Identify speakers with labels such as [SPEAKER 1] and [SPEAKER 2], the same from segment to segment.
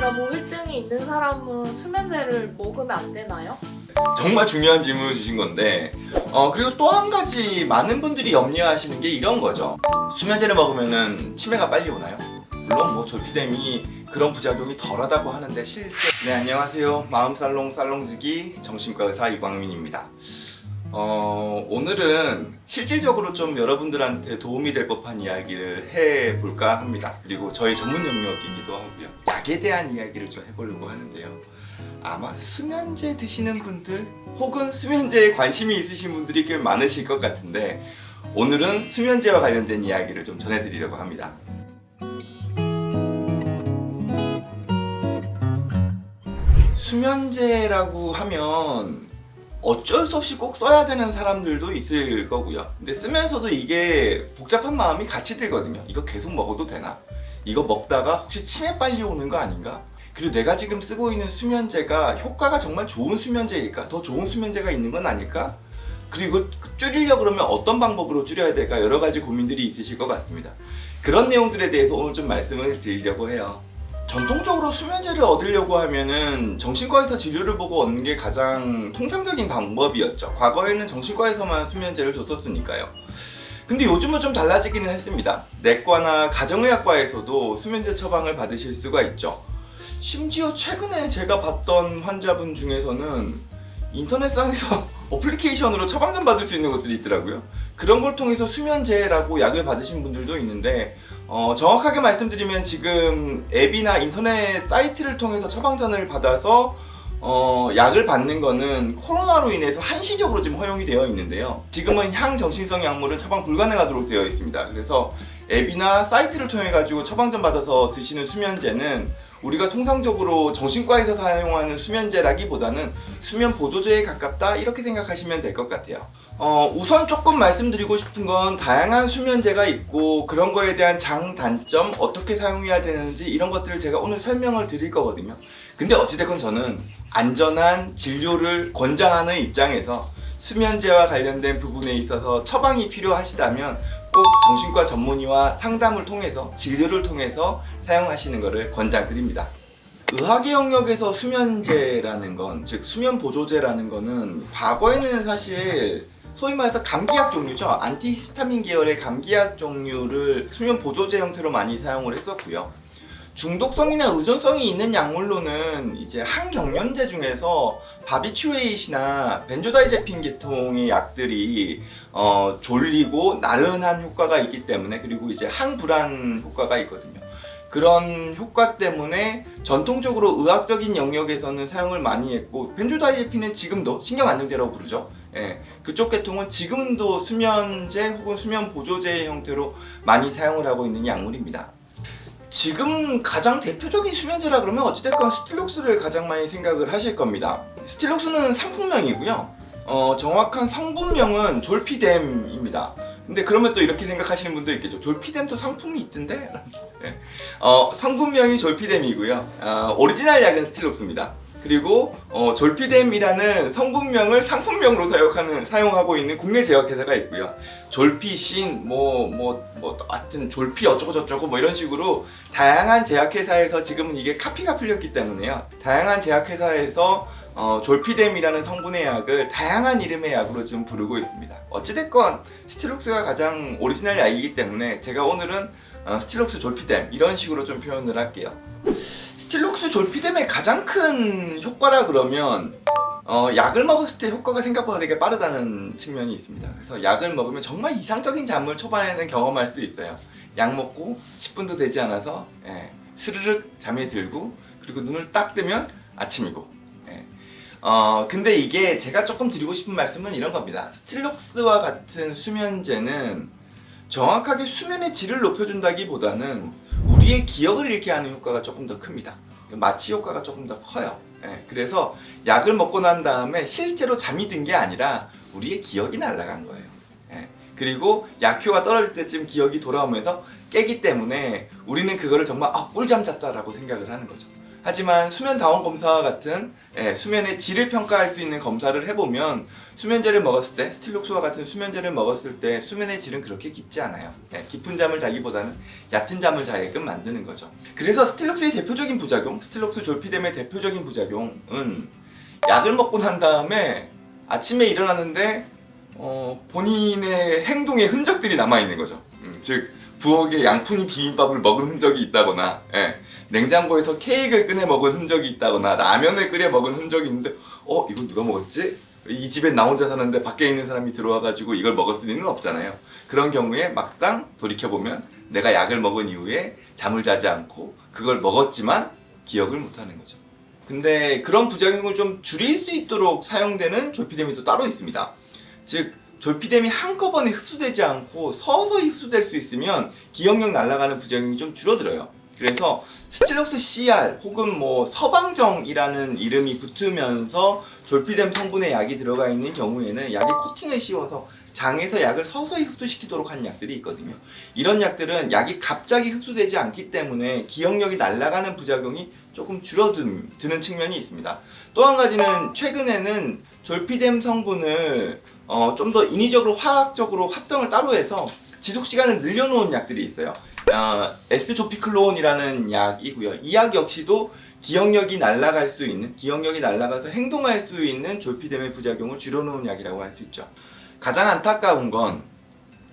[SPEAKER 1] 그럼 우울증이 있는 사람은 수면제를 먹으면 안 되나요?
[SPEAKER 2] 정말 중요한 질문을 주신 건데 그리고 또 한 가지 많은 분들이 염려하시는 게 이런 거죠. 수면제를 먹으면 치매가 빨리 오나요? 물론 뭐 졸피뎀이 그런 부작용이 덜하다고 하는데 실제 네, 안녕하세요. 마음살롱 살롱지기 정신과 의사 이광민입니다. 오늘은 실질적으로 좀 여러분들한테 도움이 될 법한 이야기를 해볼까 합니다. 그리고 저희 전문 영역이기도 하고요. 약에 대한 이야기를 좀 해보려고 하는데요. 아마 수면제 드시는 분들 혹은 수면제에 관심이 있으신 분들이 꽤 많으실 것 같은데 오늘은 수면제와 관련된 이야기를 좀 전해드리려고 합니다. 수면제라고 하면 어쩔 수 없이 꼭 써야 되는 사람들도 있을 거고요. 근데 쓰면서도 이게 복잡한 마음이 같이 들거든요. 이거 계속 먹어도 되나? 이거 먹다가 혹시 치매 빨리 오는 거 아닌가? 그리고 내가 지금 쓰고 있는 수면제가 효과가 정말 좋은 수면제일까? 더 좋은 수면제가 있는 건 아닐까? 그리고 줄이려고 그러면 어떤 방법으로 줄여야 될까? 여러 가지 고민들이 있으실 것 같습니다. 그런 내용들에 대해서 오늘 좀 말씀을 드리려고 해요. 전통적으로 수면제를 얻으려고 하면은 정신과에서 진료를 보고 얻는 게 가장 통상적인 방법이었죠. 과거에는 정신과에서만 수면제를 줬었으니까요. 근데 요즘은 좀 달라지기는 했습니다. 내과나 가정의학과에서도 수면제 처방을 받으실 수가 있죠. 심지어 최근에 제가 봤던 환자분 중에서는 인터넷상에서 어플리케이션으로 처방전 받을 수 있는 것들이 있더라고요. 그런 걸 통해서 수면제라고 약을 받으신 분들도 있는데 정확하게 말씀드리면 지금 앱이나 인터넷 사이트를 통해서 처방전을 받아서 약을 받는 거는 코로나로 인해서 한시적으로 지금 허용이 되어 있는데요. 지금은 향정신성 약물은 처방 불가능하도록 되어 있습니다. 그래서 앱이나 사이트를 통해 가지고 처방전 받아서 드시는 수면제는 우리가 통상적으로 정신과에서 사용하는 수면제라기보다는 수면 보조제에 가깝다 이렇게 생각하시면 될 것 같아요. 우선 조금 말씀드리고 싶은 건 다양한 수면제가 있고 그런 거에 대한 장단점 어떻게 사용해야 되는지 이런 것들을 제가 오늘 설명을 드릴 거거든요. 근데 어찌됐건 저는 안전한 진료를 권장하는 입장에서 수면제와 관련된 부분에 있어서 처방이 필요하시다면 꼭 정신과 전문의와 상담을 통해서 진료를 통해서 사용하시는 것을 권장드립니다. 의학의 영역에서 수면제라는 건, 즉 수면 보조제라는 거는 과거에는 사실 소위 말해서 감기약 종류죠. 안티히스타민 계열의 감기약 종류를 수면 보조제 형태로 많이 사용을 했었고요. 중독성이나 의존성이 있는 약물로는 이제 항경련제 중에서 바비츄레이트나 벤조다이제핀 계통의 약들이 졸리고 나른한 효과가 있기 때문에, 그리고 이제 항불안 효과가 있거든요. 그런 효과 때문에 전통적으로 의학적인 영역에서는 사용을 많이 했고, 벤조다이제핀은 지금도 신경안정제라고 부르죠. 예, 그쪽 계통은 지금도 수면제 혹은 수면 보조제 형태로 많이 사용을 하고 있는 약물입니다. 지금 가장 대표적인 수면제라 그러면 어찌됐건 스틸록스를 가장 많이 생각을 하실 겁니다. 스틸록스는 상품명이고요. 정확한 성분명은 졸피뎀입니다. 근데 그러면 또 이렇게 생각하시는 분도 있겠죠. 졸피뎀도 상품이 있던데? 네. 성분명이 졸피뎀이고요. 오리지널 약은 스틸록스입니다. 그리고 졸피뎀이라는 성분명을 상품명으로 사용하고 있는 국내 제약회사가 있고요. 졸피신 하여튼 졸피 어쩌고저쩌고 뭐 이런 식으로 다양한 제약회사에서 지금은 이게 카피가 풀렸기 때문에요. 다양한 제약회사에서 졸피뎀이라는 성분의 약을 다양한 이름의 약으로 지금 부르고 있습니다. 어찌됐건 스틸록스가 가장 오리지널 약이기 때문에 제가 오늘은 스틸록스 졸피뎀 이런 식으로 좀 표현을 할게요. 스틸록스 졸피뎀의 가장 큰 효과라 그러면 약을 먹었을 때 효과가 생각보다 되게 빠르다는 측면이 있습니다. 그래서 약을 먹으면 정말 이상적인 잠을 초반에는 경험할 수 있어요. 약 먹고 10분도 되지 않아서 스르륵 잠이 들고, 그리고 눈을 딱 뜨면 아침이고. 근데 이게 제가 조금 드리고 싶은 말씀은 이런 겁니다. 스틸록스와 같은 수면제는 정확하게 수면의 질을 높여준다기보다는 우리의 기억을 잃게 하는 효과가 조금 더 큽니다. 마취 효과가 조금 더 커요. 그래서 약을 먹고 난 다음에 실제로 잠이 든 게 아니라 우리의 기억이 날아간 거예요. 그리고 약효가 떨어질 때쯤 기억이 돌아오면서 깨기 때문에 우리는 그거를 정말 꿀잠 잤다라고 생각을 하는 거죠. 하지만 수면 다원 검사와 같은 수면의 질을 평가할 수 있는 검사를 해보면 수면제를 먹었을 때, 스틸록스와 같은 수면제를 먹었을 때 수면의 질은 그렇게 깊지 않아요. 깊은 잠을 자기보다는 얕은 잠을 자게끔 만드는 거죠. 그래서 스틸록스의 대표적인 부작용, 스틸록스 졸피뎀의 대표적인 부작용은 약을 먹고 난 다음에 아침에 일어났는데 본인의 행동의 흔적들이 남아있는 거죠. 즉 부엌에 양푼이 비빔밥을 먹은 흔적이 있다거나 냉장고에서 케이크를 꺼내 먹은 흔적이 있다거나 라면을 끓여 먹은 흔적이 있는데 이거 누가 먹었지? 이 집엔 나 혼자 사는데 밖에 있는 사람이 들어와가지고 이걸 먹었을 리는 없잖아요. 그런 경우에 막상 돌이켜보면 내가 약을 먹은 이후에 잠을 자지 않고 그걸 먹었지만 기억을 못하는 거죠. 근데 그런 부작용을 좀 줄일 수 있도록 사용되는 졸피뎀이 또 따로 있습니다. 즉 졸피뎀이 한꺼번에 흡수되지 않고 서서히 흡수될 수 있으면 기억력 날아가는 부작용이 좀 줄어들어요. 그래서 스틸록스 CR 혹은 서방정이라는 이름이 붙으면서 졸피뎀 성분의 약이 들어가 있는 경우에는 약에 코팅을 씌워서 장에서 약을 서서히 흡수시키도록 한 약들이 있거든요. 이런 약들은 약이 갑자기 흡수되지 않기 때문에 기억력이 날아가는 부작용이 조금 줄어드는 측면이 있습니다. 또 한 가지는 최근에는 졸피뎀 성분을 좀 더 인위적으로 화학적으로 합성을 따로 해서 지속시간을 늘려놓은 약들이 있어요. S조피클론이라는 약이고요. 이 약 역시도 기억력이 날아갈 수 있는, 기억력이 날아가서 행동할 수 있는 졸피뎀의 부작용을 줄여놓은 약이라고 할 수 있죠. 가장 안타까운 건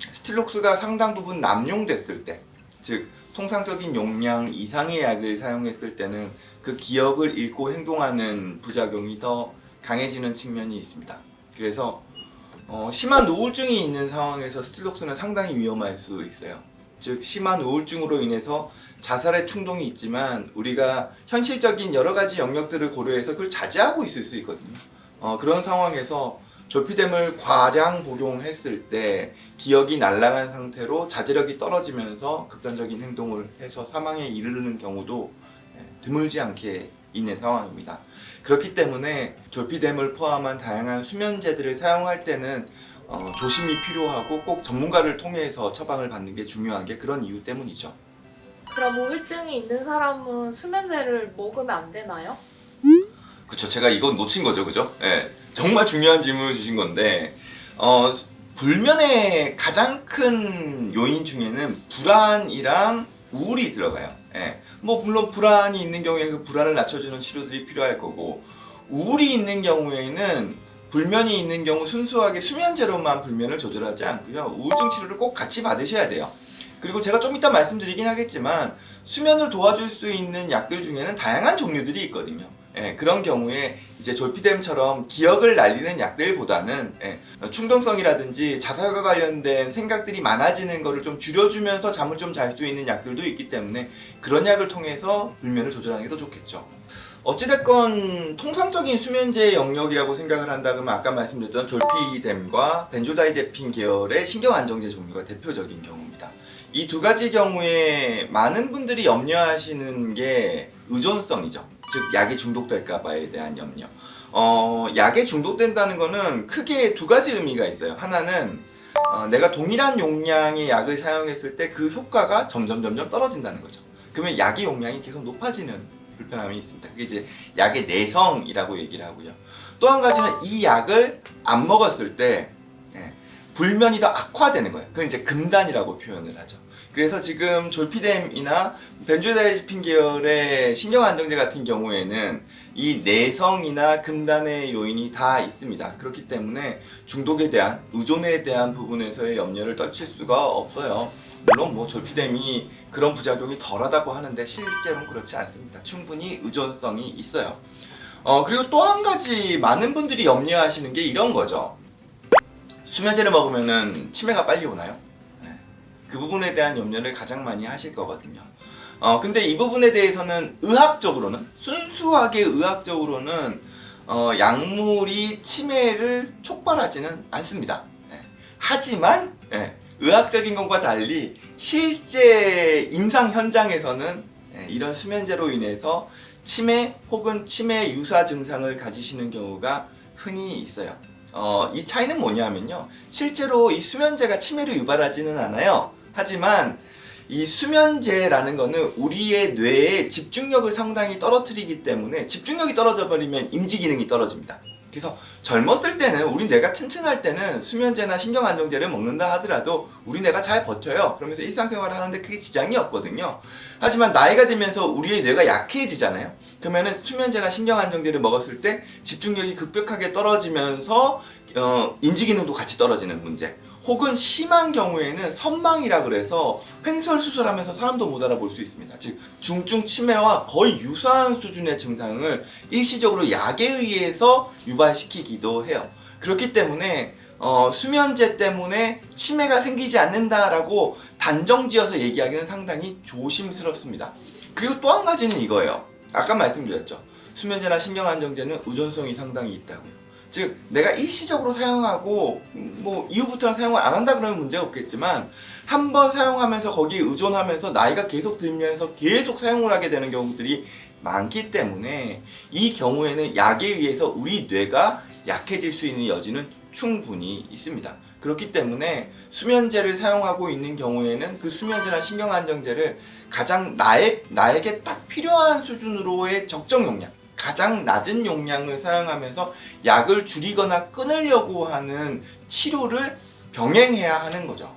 [SPEAKER 2] 스틸록스가 상당 부분 남용됐을 때, 즉 통상적인 용량 이상의 약을 사용했을 때는 그 기억을 잃고 행동하는 부작용이 더 강해지는 측면이 있습니다. 그래서 심한 우울증이 있는 상황에서 스틸록스는 상당히 위험할 수 있어요. 즉 심한 우울증으로 인해서 자살의 충동이 있지만 우리가 현실적인 여러 가지 영역들을 고려해서 그걸 자제하고 있을 수 있거든요. 그런 상황에서 졸피뎀을 과량 복용했을 때 기억이 날아간 상태로 자제력이 떨어지면서 극단적인 행동을 해서 사망에 이르는 경우도 드물지 않게 있는 상황입니다. 그렇기 때문에 졸피뎀을 포함한 다양한 수면제들을 사용할 때는 조심이 필요하고 꼭 전문가를 통해서 처방을 받는 게 중요한 게 그런 이유 때문이죠.
[SPEAKER 1] 그럼 우울증이 있는 사람은 수면제를 먹으면 안 되나요?
[SPEAKER 2] 그쵸, 제가 이건 놓친 거죠, 그죠? 정말 중요한 질문을 주신 건데 불면의 가장 큰 요인 중에는 불안이랑 우울이 들어가요. 물론 불안이 있는 경우에 그 불안을 낮춰주는 치료들이 필요할 거고, 우울이 있는 경우에는 불면이 있는 경우 순수하게 수면제로만 불면을 조절하지 않고요, 우울증 치료를 꼭 같이 받으셔야 돼요. 그리고 제가 좀 이따 말씀드리긴 하겠지만 수면을 도와줄 수 있는 약들 중에는 다양한 종류들이 있거든요. 그런 경우에 이제 졸피뎀처럼 기억을 날리는 약들보다는 충동성이라든지 자살과 관련된 생각들이 많아지는 거를 좀 줄여주면서 잠을 좀 잘 수 있는 약들도 있기 때문에 그런 약을 통해서 불면을 조절하는 게 더 좋겠죠. 어찌됐건 통상적인 수면제 영역이라고 생각을 한다 그러면 아까 말씀드렸던 졸피뎀과 벤조다이제핀 계열의 신경안정제 종류가 대표적인 경우입니다. 이 두 가지 경우에 많은 분들이 염려하시는 게 의존성이죠. 즉 약에 중독될까봐에 대한 염려. 약에 중독된다는 거는 크게 두 가지 의미가 있어요. 하나는 내가 동일한 용량의 약을 사용했을 때 그 효과가 점점 떨어진다는 거죠. 그러면 약의 용량이 계속 높아지는 불편함이 있습니다. 그게 이제 약의 내성이라고 얘기를 하고요. 또 한 가지는 이 약을 안 먹었을 때 불면이 더 악화되는 거예요. 그건 이제 금단이라고 표현을 하죠. 그래서 지금 졸피뎀이나 벤조다이제핀 계열의 신경안정제 같은 경우에는 이 내성이나 금단의 요인이 다 있습니다. 그렇기 때문에 중독에 대한, 의존에 대한 부분에서의 염려를 떨칠 수가 없어요. 물론 졸피뎀이 그런 부작용이 덜하다고 하는데 실제로는 그렇지 않습니다. 충분히 의존성이 있어요. 그리고 또 한 가지 많은 분들이 염려하시는 게 이런 거죠. 수면제를 먹으면은 치매가 빨리 오나요? 그 부분에 대한 염려를 가장 많이 하실 거거든요. 근데 이 부분에 대해서는 의학적으로는, 순수하게 의학적으로는 약물이 치매를 촉발하지는 않습니다. 하지만 의학적인 것과 달리 실제 임상 현장에서는 이런 수면제로 인해서 치매 혹은 치매 유사 증상을 가지시는 경우가 흔히 있어요. 이 차이는 뭐냐면요, 실제로 이 수면제가 치매를 유발하지는 않아요. 하지만 이 수면제라는 거는 우리의 뇌의 집중력을 상당히 떨어뜨리기 때문에 집중력이 떨어져 버리면 인지 기능이 떨어집니다. 그래서 젊었을 때는 우리 뇌가 튼튼할 때는 수면제나 신경안정제를 먹는다 하더라도 우리 뇌가 잘 버텨요. 그러면서 일상생활을 하는데 크게 지장이 없거든요. 하지만 나이가 들면서 우리의 뇌가 약해지잖아요. 그러면은 수면제나 신경안정제를 먹었을 때 집중력이 급격하게 떨어지면서 인지 기능도 같이 떨어지는 문제. 혹은 심한 경우에는 선망이라 그래서 횡설수설하면서 사람도 못 알아볼 수 있습니다. 즉 중증 치매와 거의 유사한 수준의 증상을 일시적으로 약에 의해서 유발시키기도 해요. 그렇기 때문에 수면제 때문에 치매가 생기지 않는다라고 단정지어서 얘기하기는 상당히 조심스럽습니다. 그리고 또 한 가지는 이거예요. 아까 말씀드렸죠. 수면제나 신경안정제는 의존성이 상당히 있다고요. 즉 내가 일시적으로 사용하고 뭐 이후부터는 사용을 안 한다 그러면 문제가 없겠지만 한 번 사용하면서 거기에 의존하면서 나이가 계속 들면서 계속 사용을 하게 되는 경우들이 많기 때문에 이 경우에는 약에 의해서 우리 뇌가 약해질 수 있는 여지는 충분히 있습니다. 그렇기 때문에 수면제를 사용하고 있는 경우에는 그 수면제나 신경안정제를 가장 나에게 딱 필요한 수준으로의 적정 용량, 가장 낮은 용량을 사용하면서 약을 줄이거나 끊으려고 하는 치료를 병행해야 하는 거죠.